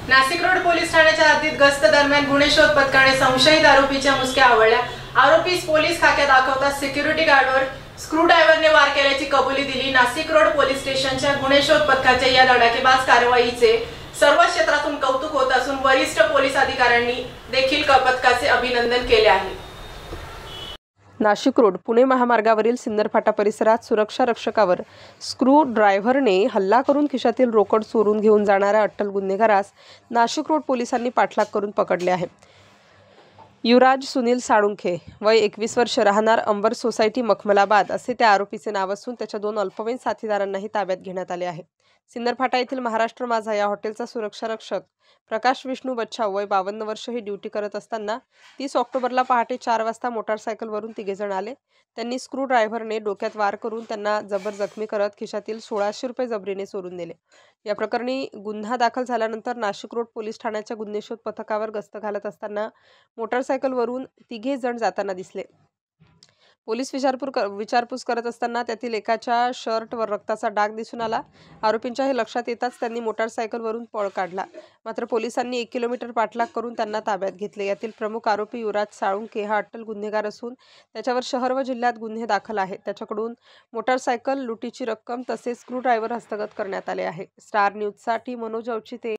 Nashik road police ठाण्याच्या हद्दीत गस्त दरम्यान गुन्हे शोध पथकाने संशयित आरोपीच्या मुसक्या आवळल्या। आरोपीस पोलीस खाक्या दाखवताच सिक्युरिटी गार्डवर स्क्रूड्रायव्हरने वार केल्याची कबुली दिली। नाशिक रोड पोलीस स्टेशनच्या गुन्हे शोध पथकाच्या या धडाकेबाज कारवाईचे सर्व क्षेत्रातून कौतुक होत असून वरिष्ठ पोलीस अधिकाऱ्यांनी देखील पथकाचे अभिनंदन केले आहे। नाशिक रोड पुणे महामार्गावरील सिन्नर फाटा परिसरात सुरक्षा रक्षकावर स्क्रू ड्रायव्हरने हल्ला करून खिशातील रोकड चोरून घेऊन जाणाऱ्या अट्टल गुन्हेगारास नाशिक रोड पोलिसांनी पाठलाग करून पकडले आहे। युवराज सुनील साळुंखे वय 21 वर्ष, राहणार अंबर सोसायटी मखमलाबाद असे त्या आरोपीचे नाव असून त्याच्या 2 अल्पवयीन साथीदारांनाही ताब्यात घेण्यात आले आहे। सिन्नर फाटा येथील महाराष्ट्र माझा या हॉटेलचा सुरक्षा रक्षक प्रकाश विष्णू बच्छाव वय 52 वर्ष ही ड्युटी करत असताना 30 ऑक्टोबरला पहाटे 4 वाजता मोटारसायकलवरून तिघेजण आले। त्यांनी स्क्रू ड्रायव्हरने डोक्यात वार करून त्यांना जबर जखमी करत खिशातील 1600 रुपये जबरीने चोरून नेले। या प्रकरणी गुन्हा दाखल झाल्यानंतर नाशिक रोड पोलीस ठाण्याच्या गुन्हे शोध पथकावर गस्त घालत असताना मोटारसायकलवरून तिघे जण जाताना दिसले। पोलीस विचारपूस करत असताना त्यातील एकाच्या शर्टवर रक्ताचा डाग दिसून आला। आरोपींच्या हे लक्षात येताच त्यांनी मोटारसायकलवरून पळ काढला। मात्र पोलिसांनी 1 किलोमीटर पाठलाग करून त्यांना ताब्यात घेतले। यातील प्रमुख आरोपी युवराज साळुंखे हा अट्टल गुन्हेगार असून त्याच्यावर शहर व जिल्ह्यात गुन्हे दाखल आहेत। त्याच्याकडून मोटारसायकल लुटीची रक्कम तसेच स्क्रू ड्रायव्हर हस्तगत करण्यात आले आहे। स्टार न्यूजसाठी मनोज अवचिते।